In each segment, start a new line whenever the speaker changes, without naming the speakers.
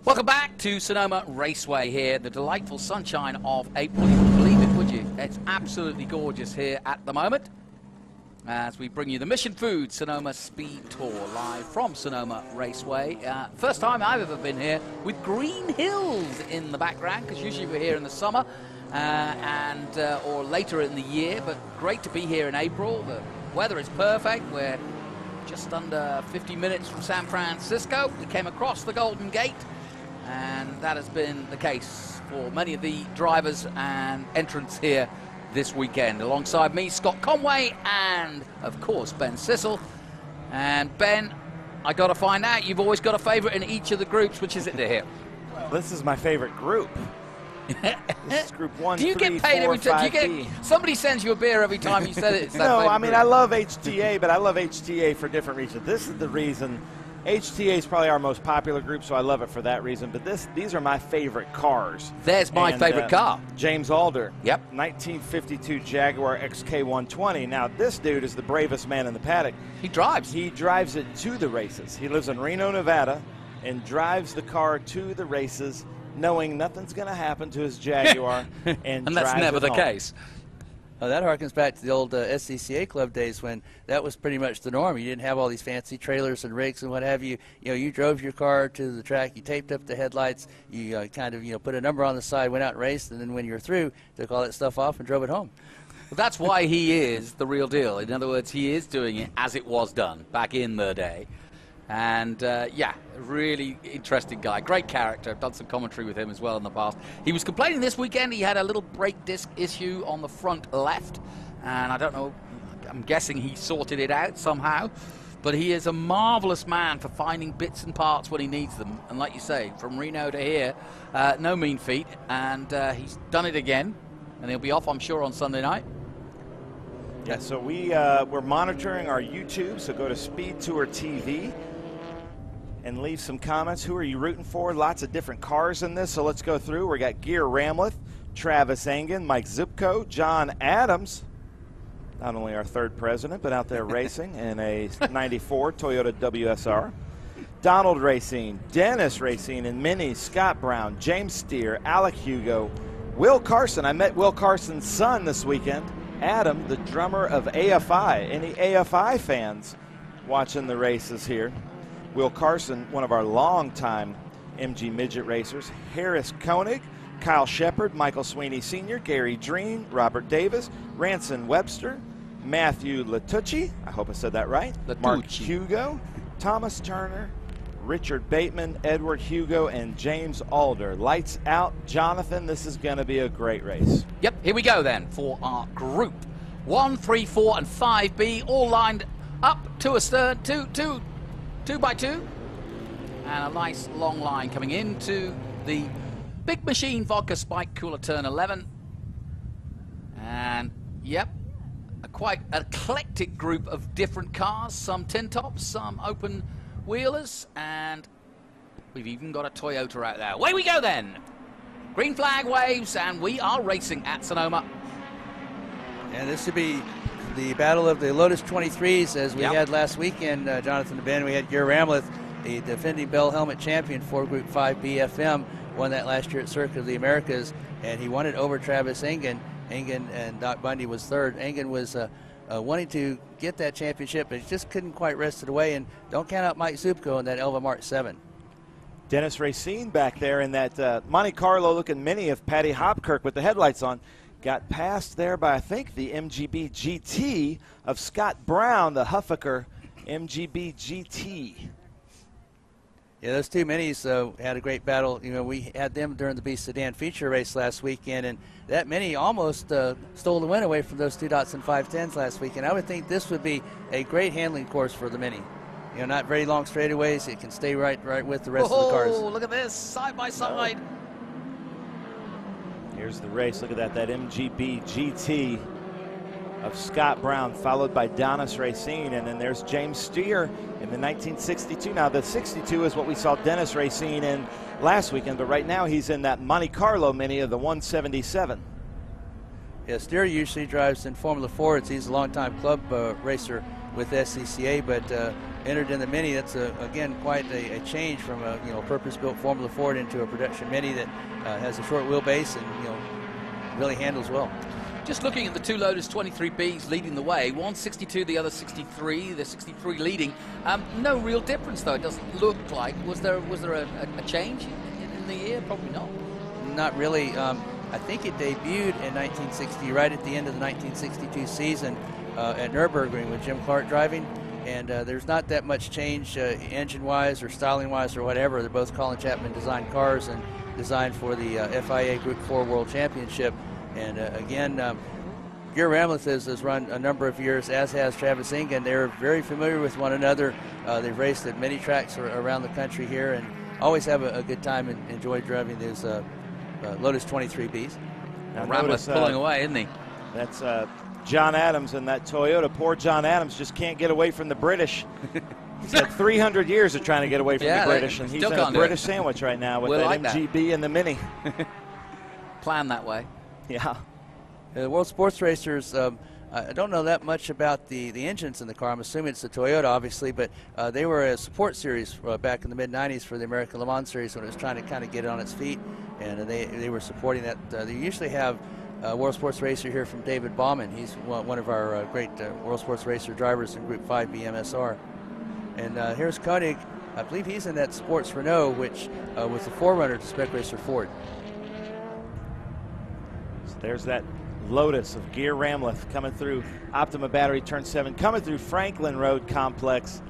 Welcome back to Sonoma Raceway here, the delightful sunshine of April. You wouldn't believe it, would you? It's absolutely gorgeous here at the moment as we bring you the Mission Foods Sonoma Speed Tour live from Sonoma Raceway. First time I've ever been here with green hills in the background, because usually we're here in the summer or later in the year, but great to be here in April. The weather is perfect. We're just under 50 minutes from San Francisco. We came across the Golden Gate, and that has been the case for many of the drivers and entrants here this weekend. Alongside me, Scott Conway, and of course Ben Sissel. And Ben, I got to find out, you've always got a favorite in each of the groups. Which is it to here?
This is my favorite group. This is group 1,
do you
3,
get paid
4,
every time?
5B.
Somebody sends you a beer every time you said it.
No, I mean, I love HTA, but I love HTA for different reasons. This is the reason. HTA is probably our most popular group, so I love it for that reason. But these are my favorite cars.
There's my favorite car.
James Alder.
Yep.
1952 Jaguar XK120. Now, this dude is the bravest man in the paddock.
He drives.
He drives it to the races. He lives in Reno, Nevada, and drives the car to the races, knowing nothing's going to happen to his Jaguar. and
that's never the
home.
case.
Well, that harkens back to the old SCCA club days when that was pretty much the norm. You didn't have all these fancy trailers and rigs and what have you. You know, you drove your car to the track, you taped up the headlights, you kind of, put a number on the side, went out and raced, and then when you were through, took all that stuff off and drove it home.
Well, that's why he is the real deal. In other words, he is doing it as it was done back in the day. And, yeah, really interesting guy. Great character. I've done some commentary with him as well in the past. He was complaining this weekend he had a little brake disc issue on the front left. And I don't know, I'm guessing he sorted it out somehow. But he is a marvelous man for finding bits and parts when he needs them. And like you say, from Reno to here, no mean feat. And he's done it again. And he'll be off, I'm sure, on Sunday night.
Yeah, so we're monitoring our YouTube, so go to SpeedTour TV and leave some comments. Who are you rooting for? Lots of different cars in this, so let's go through. We got Gear Ramleth, Travis Engen, Mike Zupko, John Adams, not only our third president, but out there racing in a 94 Toyota WSR. Donald Racine, Dennis Racine in Mini, Scott Brown, James Steer, Alec Hugo, Will Carson. I met Will Carson's son this weekend. Adam, the drummer of AFI. Any AFI fans watching the races here? Will Carson, one of our longtime MG midget racers. Harris Koenig, Kyle Shepard, Michael Sweeney Sr., Gary Dream, Robert Davis, Ranson Webster, Matthew Latucci, I hope I said that right, Mark Hugo, Thomas Turner, Richard Bateman, Edward Hugo, and James Alder. Lights out. Jonathan, this is going to be a great race.
Yep, here we go then for our group 1, 3, 4, and 5B, all lined up to a stern, two by two, and a nice long line coming into the Big Machine Vodka Spike Cooler Turn 11. And yep, a quite eclectic group of different cars, some tin tops, some open wheelers, and we've even got a Toyota out there. Away we go then. Green flag waves, and we are racing at Sonoma.
And this should be the battle of the Lotus 23s as we had last weekend, Jonathan and Ben. We had Gear Ramleth, the defending Bell Helmet champion for Group 5 BFM, won that last year at Circuit of the Americas, and he won it over Travis Engen. Engen and Doc Bundy was third. Engen was wanting to get that championship, but he just couldn't quite wrest it away. And don't count out Mike Zupko in that Elva Mark 7.
Dennis Racine back there in that Monte Carlo looking Mini of Patty Hopkirk with the headlights on. Got passed there by, I think, the MGB GT of Scott Brown, the Huffaker MGB GT.
Yeah, those two Minis had a great battle. We had them during the Beast Sedan feature race last weekend, and that Mini almost stole the win away from those 2 Datsun 510s last weekend. I would think this would be a great handling course for the Mini. Not very long straightaways. It can stay right with the rest of the cars.
Oh, look at this, side by side.
Here's the race. Look at that MGB GT of Scott Brown, followed by Dennis Racine, and then there's James Steer in the 1962. Now, the 62 is what we saw Dennis Racine in last weekend, but right now he's in that Monte Carlo Mini of the 177.
Yeah, Steer usually drives in Formula Fords. He's a longtime club racer with SCCA, but entered in the Mini. That's again quite a change from a purpose-built Formula Ford into a production Mini that has a short wheelbase and really handles well.
Just looking at the two Lotus 23Bs leading the way, one 62, the other 63. The 63 leading. No real difference though. It doesn't look like. Was there a change in the year? Probably not.
Not really. I think it debuted in 1960, right at the end of the 1962 season at Nürburgring with Jim Clark driving. And there's not that much change engine-wise or styling-wise or whatever. They're both Colin Chapman designed cars and designed for the FIA Group 4 World Championship. And again, Gear Ramleth has run a number of years, as has Travis Ingen. They're very familiar with one another. They've raced at many tracks around the country here and always have a good time and enjoy driving those Lotus 23Bs.
Now Ramleth pulling away, isn't he?
That's John Adams and that Toyota. Poor John Adams just can't get away from the British. He's had 300 years of trying to get away from the British, and he's in a British sandwich right now with that MGB and the Mini.
Planned that way.
Yeah.
The World Sports Racers, I don't know that much about the engines in the car. I'm assuming it's the Toyota, obviously, but they were a support series back in the mid-'90s for the American Le Mans Series when it was trying to kind of get it on its feet, and they were supporting that. They usually have a World Sports Racer here from David Baumann. He's one of our great World Sports Racer drivers in Group 5 BMSR. And here's Koenig. I believe he's in that Sports Renault, which was the forerunner to Spec Racer Ford.
So there's that Lotus of Gear Ramleth coming through Optima Battery Turn 7, coming through Franklin Road Complex.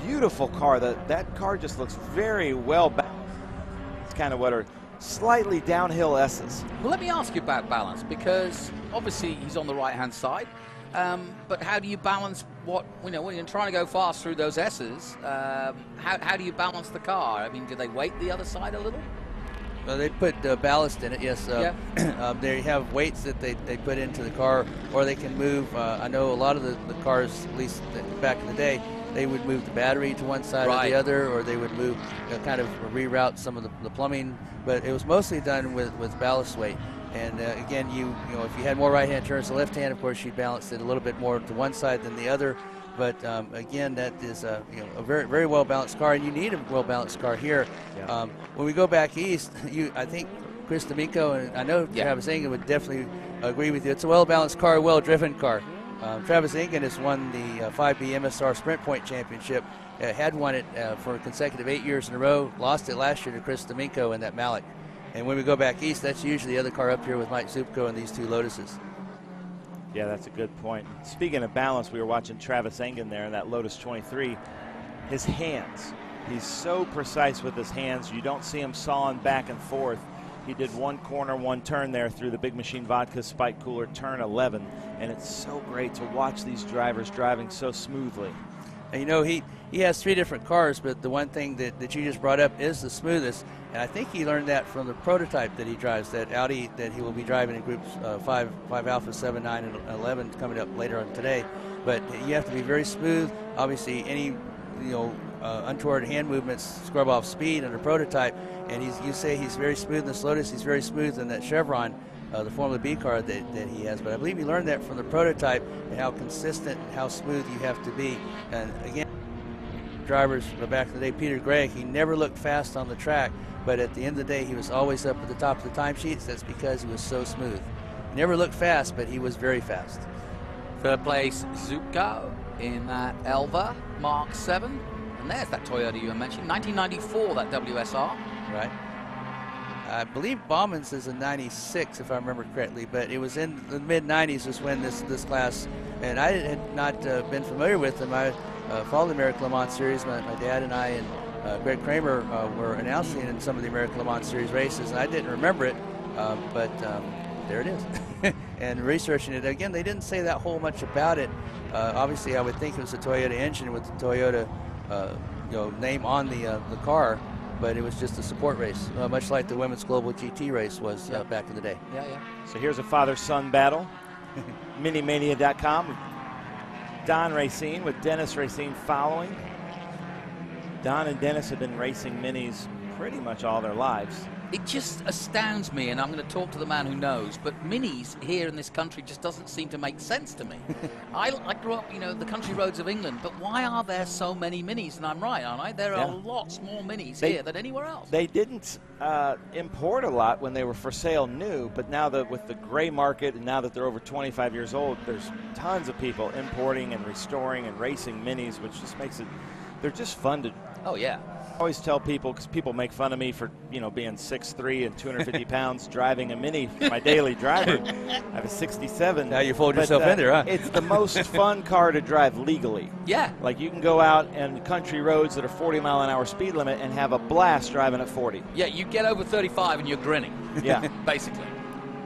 Beautiful car. That car just looks very well balanced. It's kind of what are slightly downhill S's.
Well, let me ask you about balance, because obviously he's on the right-hand side. But how do you balance when you're trying to go fast through those S's? How do you balance the car? I mean, do they weight the other side a little?
They put ballast in it, yes. They have weights that they put into the car, or they can move. I know a lot of the cars, at least back in the day, they would move the battery to one side or the other, or they would move, kind of reroute some of the plumbing. But it was mostly done with ballast weight. And again, if you had more right-hand turns than left-hand, of course, you balanced it a little bit more to one side than the other. But again, that is a very, very well-balanced car, and you need a well-balanced car here.
Yeah.
When we go back east, I think Chris D'Amico, and I know Travis Ingen would definitely agree with you. It's a well-balanced car, well-driven car. Travis Ingen has won the 5B MSR Sprint Point Championship, had won it for a consecutive 8 years in a row, lost it last year to Chris D'Amico in that Malik. And when we go back east, that's usually the other car up here with Mike Zupko and these two Lotuses.
Yeah, that's a good point. Speaking of balance, we were watching Travis Ingen there in that Lotus 23. His hands. He's so precise with his hands. You don't see him sawing back and forth. He did one corner, one turn there through the Big Machine Vodka Spike Cooler, turn 11. And it's so great to watch these drivers driving so smoothly.
And he has three different cars, but the one thing that you just brought up is the smoothest. And I think he learned that from the prototype that he drives, that Audi that he will be driving in groups 5 Alpha, 7, 9, and 11 coming up later on today. But you have to be very smooth. Obviously, any untoward hand movements scrub off speed under prototype. And you say he's very smooth in this Lotus. He's very smooth in that Chevron, the Formula B car that he has. But I believe he learned that from the prototype and how consistent and how smooth you have to be. And again, drivers back in the day, Peter Gregg, he never looked fast on the track. But at the end of the day, he was always up at the top of the timesheets. That's because he was so smooth. He never looked fast, but he was very fast.
Third place, Zupko in that Elva Mark 7. And there's that Toyota you mentioned, 1994, that WSR.
Right. I believe Baumann's is a 96, if I remember correctly, but it was in the mid-90s was when this class, and I had not been familiar with them. I followed the American Le Mans Series. My dad and I and Greg Kramer were announcing in some of the American Le Mans Series races, and I didn't remember it, but there it is. And researching it, again, they didn't say that whole much about it. Obviously, I would think it was a Toyota engine with the Toyota name on the car, but it was just a support race, much like the Women's Global GT race was back in the day.
Yeah, yeah.
So here's a father-son battle. Minimania.com. Don Racine with Dennis Racine following. Don and Dennis have been racing minis pretty much all their lives.
It just astounds me, and I'm going to talk to the man who knows, but minis here in this country just doesn't seem to make sense to me. I grew up, the country roads of England, but why are there so many minis? And I'm right, aren't I? There are lots more minis here than anywhere else.
They didn't import a lot when they were for sale new, but now that with the gray market, and now that they're over 25 years old, there's tons of people importing and restoring and racing minis, which just makes it, they're just fun to.
Oh, yeah.
I always tell people, because people make fun of me for being 6'3" and 250 pounds driving a Mini for my daily driver. I have a 67.
Now you fold yourself in there, huh?
It's the most fun car to drive legally.
Yeah.
Like you can go out and country roads that are 40-mile-an-hour speed limit and have a blast driving at 40.
Yeah, you get over 35 and you're grinning.
Yeah.
Basically.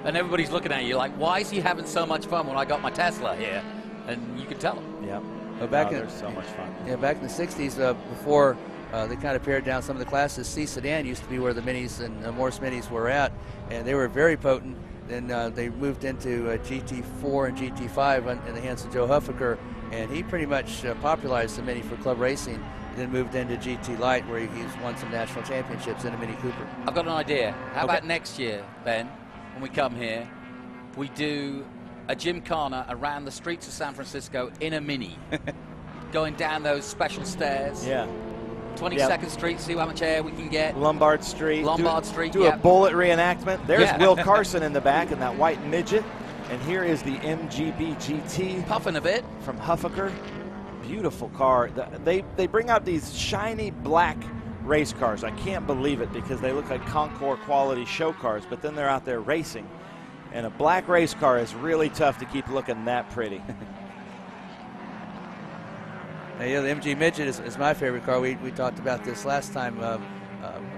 And everybody's looking at you like, why is he having so much fun when I got my Tesla here? And you can tell them.
Yeah.
Well,
so much fun.
Yeah, back in the 60s, before they kind of pared down some of the classes, C sedan used to be where the minis and Morse minis were at, and they were very potent. Then they moved into GT4 and GT5 in the hands of Joe Huffaker, and he pretty much popularized the Mini for club racing. Then moved into GT Light, where he's won some national championships in a Mini Cooper.
I've got an idea. How about next year, Ben, when we come here, we do a gymkhana around the streets of San Francisco in a Mini, going down those special stairs.
Yeah.
22nd Street, see how much air we can get.
Lombard Street. Do a bullet reenactment. There's Will Carson in the back in that white midget. And here is the MGB GT.
Puffing a bit.
From Huffaker. Beautiful car. They bring out these shiny black race cars. I can't believe it because they look like Concours quality show cars, but then they're out there racing. And a black race car is really tough to keep looking that pretty.
Yeah, the MG Midget is my favorite car. We talked about this last time, I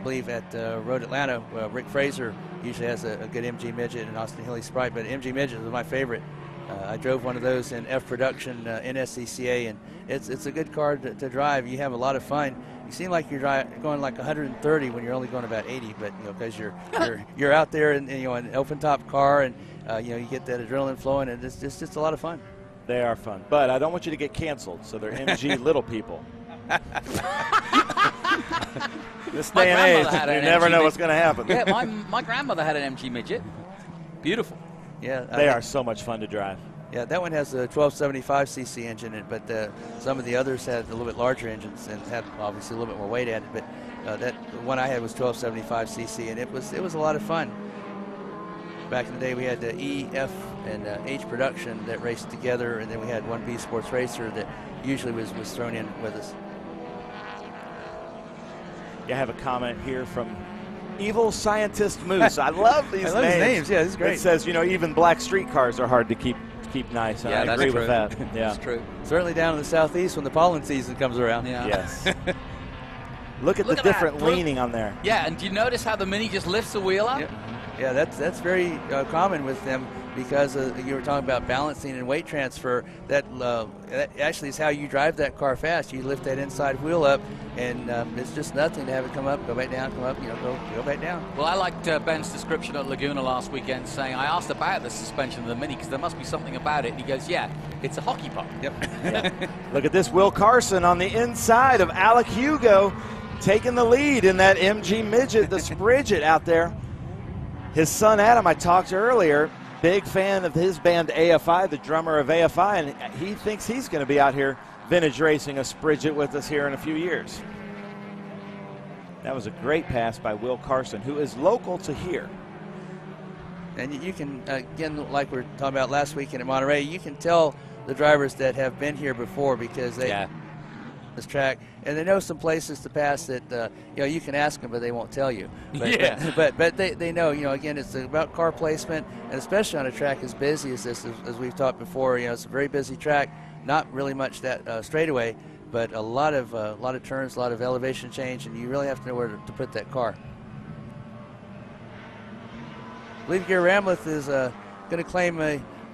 believe, at Road Atlanta. Rick Fraser usually has a good MG Midget and Austin Hilly Sprite, but MG Midget was my favorite. I drove one of those in F production in SCCA, and it's a good car to drive. You have a lot of fun. You seem like you're going like 130 when you're only going about 80, but because you're out there in an open top car, and you get that adrenaline flowing, and it's just a lot of fun.
They are fun, but I don't want you to get canceled, so they're MG little people. This day and age, you never know what's going to happen.
Yeah, my grandmother had an MG Midget. Beautiful.
Yeah,
they are so much fun to drive.
Yeah, that one has a 1275cc engine in it, but some of the others had a little bit larger engines and had obviously a little bit more weight added. But the one I had was 1275cc, and it was a lot of fun. Back in the day, we had the E, F, and H production that raced together, and then we had one B Sports Racer that usually was thrown in with us.
I have a comment here from Evil Scientist Moose. I love these
I love his names. Yeah, this is great.
It says, even black street cars are hard to keep nice.
Yeah,
I agree with that. Yeah,
that's true.
Certainly down in the southeast when the pollen season comes around.
Yeah.
Yes. Look at the different leaning on there.
Yeah, and do you notice how the Mini just lifts the wheel up?
Yeah, that's very common with them because you were talking about balancing and weight transfer. That actually is how you drive that car fast. You lift that inside wheel up, and it's just nothing to have it come up, go back down, come up, go back down.
Well, I liked Ben's description at Laguna last weekend, saying, I asked about the suspension of the Mini because there must be something about it. And he goes, yeah, it's a hockey puck.
Yep.
Yeah. Look at this Will Carson on the inside of Alec Hugo, taking the lead in that MG Midget, the Spridget out there. His son Adam, I talked to earlier, big fan of his band AFI, the drummer of AFI, and he thinks he's going to be out here vintage racing a Spridget with us here in a few years. That was a great pass by Will Carson, who is local to here.
And you can, again, like we were talking about last weekend at Monterey, you can tell the drivers that have been here before because they this track, and they know some places to pass that you can ask them, but they won't tell you. But, but they know. Again, it's about car placement, and especially on a track as busy as this, as we've talked before. It's a very busy track, not really much that straightaway, but a lot of turns, a lot of elevation change, and you really have to know where to put that car. I believe Gary Ramleth is going to claim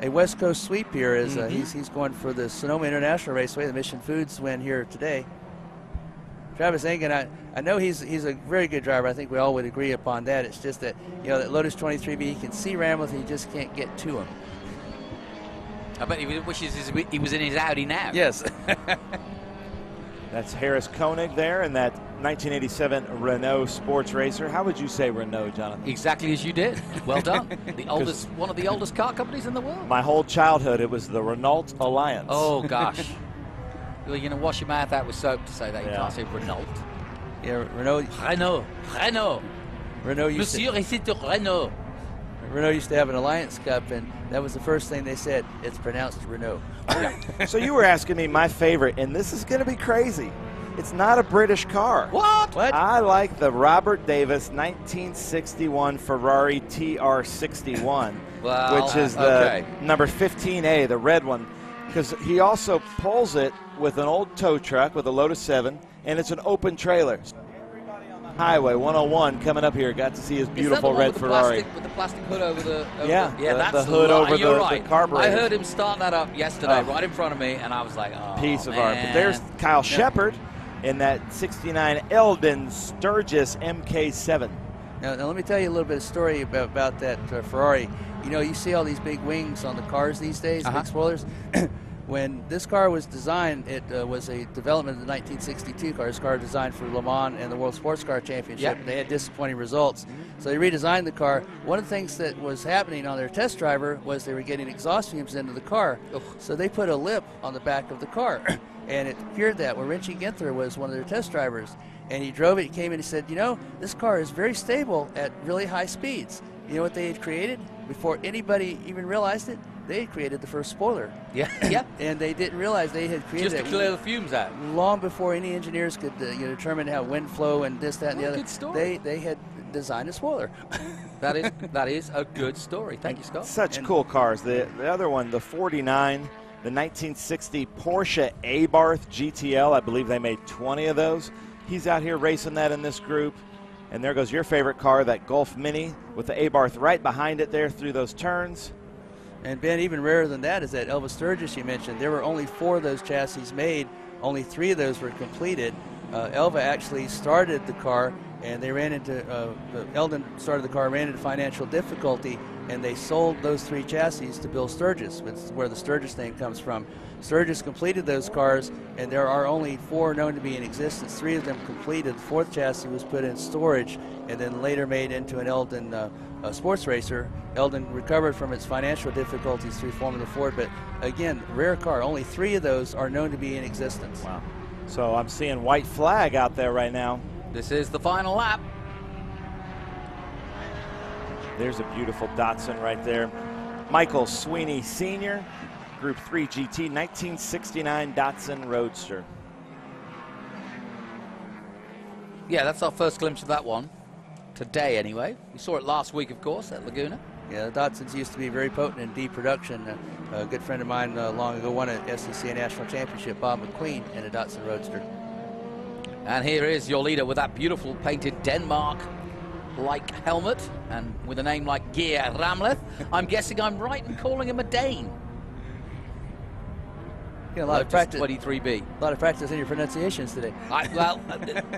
a West Coast sweep here as he's going for the Sonoma International Raceway, the Mission Foods win here today. Travis Engen, I know he's a very good driver. I think we all would agree upon that. It's just that, that Lotus 23B, he can see Ramleth, he just can't get to him.
I bet he wishes he was in his Audi now.
Yes.
That's Harris Koenig there in that 1987 Renault Sports Racer. How would you say Renault, Jonathan?
Exactly as you did. Well done. One of the oldest car companies in the world.
My whole childhood, it was the Renault Alliance.
Oh, gosh. You're going to wash your mouth out with soap to say that. You can't say Renault.
Yeah, Renault. Renault used
Monsieur, c'est Renault.
Renault used to have an Alliance Cup, and that was the first thing they said. It's pronounced Renault.
So you were asking me my favorite, and this is going to be crazy. It's not a British car.
What?
I like the Robert Davis 1961 Ferrari TR61, which is the number 15A, the red one, because he also pulls it with an old tow truck with a Lotus 7, and it's an open trailer. Highway 101 coming up here. Got to see his beautiful red Ferrari.
With the plastic hood over the...
that's the hood over the carburetor.
I heard him start that up yesterday right in front of me, and I was like, oh,
piece of art. But there's Kyle Shepard in that 69 Eldon Sturgis MK7.
Now let me tell you a little bit of story about that Ferrari. You know, you see all these big wings on the cars these days, big spoilers. When this car was designed, it was a development of the 1962 car. This car designed for Le Mans and the World Sports Car Championship. They had disappointing results. So they redesigned the car. One of the things that was happening on their test driver was they were getting exhaust fumes into the car. So they put a lip on the back of the car. And it cured that. Well, Richie Ginther was one of their test drivers. And he drove it, he came in and he said, you know, this car is very stable at really high speeds. You know what they had created? Before anybody even realized it, they had created the first spoiler.
Yeah.
And they didn't realize they had created
just to clear the fumes out.
Long before any engineers could determine how wind flow and this, that, and the other.
Good story.
They had designed a spoiler.
That is a good story. Thank you, Scott.
Such cool cars. The other one, the 49, the 1960 Porsche Abarth GTL. I believe they made 20 of those. He's out here racing that in this group. And there goes your favorite car, that Golf Mini, with the Abarth right behind it there through those turns.
And Ben, even rarer than that is that Elva Sturgis you mentioned. There were only 4 of those chassis made. Only 3 of those were completed. Elva actually started the car, and they ran into Eldon started the car, ran into financial difficulty, and they sold those 3 chassis to Bill Sturgis, which is where the Sturgis name comes from. Sturgis completed those cars, and there are only 4 known to be in existence. 3 of them completed. The 4th chassis was put in storage and then later made into an Eldon sports racer. Eldon recovered from its financial difficulties through Formula Ford, but again, rare car. Only 3 of those are known to be in existence.
Wow. So I'm seeing white flag out there right now.
This is the final lap.
There's a beautiful Datsun right there. Michael Sweeney Sr., Group 3 GT, 1969 Datsun Roadster.
Yeah, that's our first glimpse of that one. Today, anyway. We saw it last week, of course, at Laguna.
Yeah, the Datsuns used to be very potent in D production. A good friend of mine long ago won an SEC National Championship, Bob McQueen, in a Datsun Roadster.
And here is your leader with that beautiful painted Denmark-like helmet and with a name like Geir Ramleth. I'm guessing I'm right in calling him a Dane.
A lot of practice.
23B.
A lot of practice in your pronunciations today.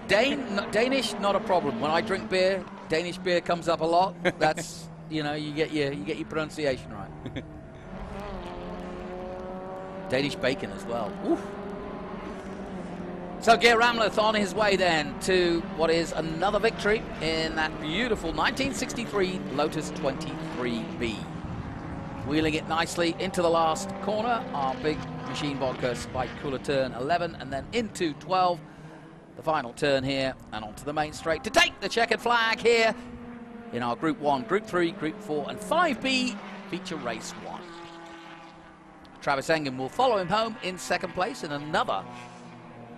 Danish, not a problem. When I drink beer, Danish beer comes up a lot. That's you get your pronunciation right. Danish bacon as well. Oof. So Geir Ramleth on his way then to what is another victory in that beautiful 1963 Lotus 23B. Wheeling it nicely into the last corner, our big machine vodka spike cooler turn 11, and then into 12, the final turn here, and onto the main straight to take the checkered flag here in our Group 1, Group 3, Group 4, and 5B feature race 1. Travis Engen will follow him home in second place in another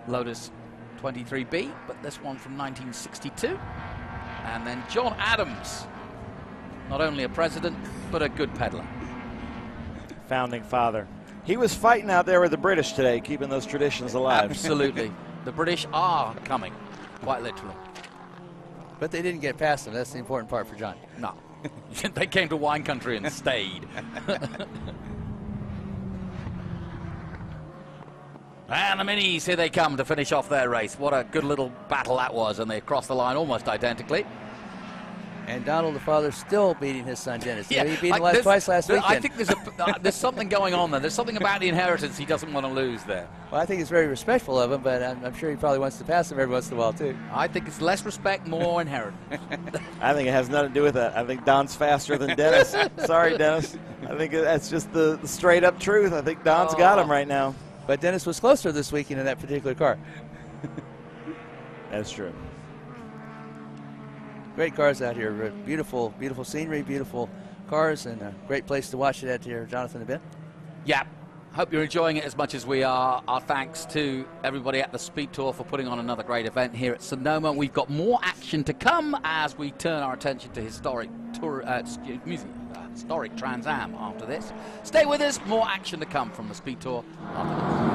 Lotus 23B, but this one from 1962. And then John Adams, not only a president, but a good peddler.
Founding father. He was fighting out there with the British today, keeping those traditions alive.
Absolutely. The British are coming, quite literally.
But they didn't get past them. That's the important part for John.
No. They came to wine country and stayed. And the Minis, here they come to finish off their race. What a good little battle that was, and they crossed the line almost identically.
And Donald, the father, still beating his son Dennis.
Yeah,
He beat him twice last weekend.
I think there's something going on there. There's something about the inheritance he doesn't want to lose there.
Well, I think it's very respectful of him, but I'm sure he probably wants to pass him every once in a while, too.
I think it's less respect, more inheritance.
I think it has nothing to do with that. I think Don's faster than Dennis. Sorry, Dennis. I think that's just the straight up truth. I think Don's got him right now.
But Dennis was closer this weekend in that particular car.
That's true.
Great cars out here. Beautiful, beautiful scenery, beautiful cars, and a great place to watch it at here, Jonathan and Ben.
Yeah. Hope you're enjoying it as much as we are. Our thanks to everybody at the Speed Tour for putting on another great event here at Sonoma. We've got more action to come as we turn our attention to historic Trans Am after this. Stay with us. More action to come from the Speed Tour after this.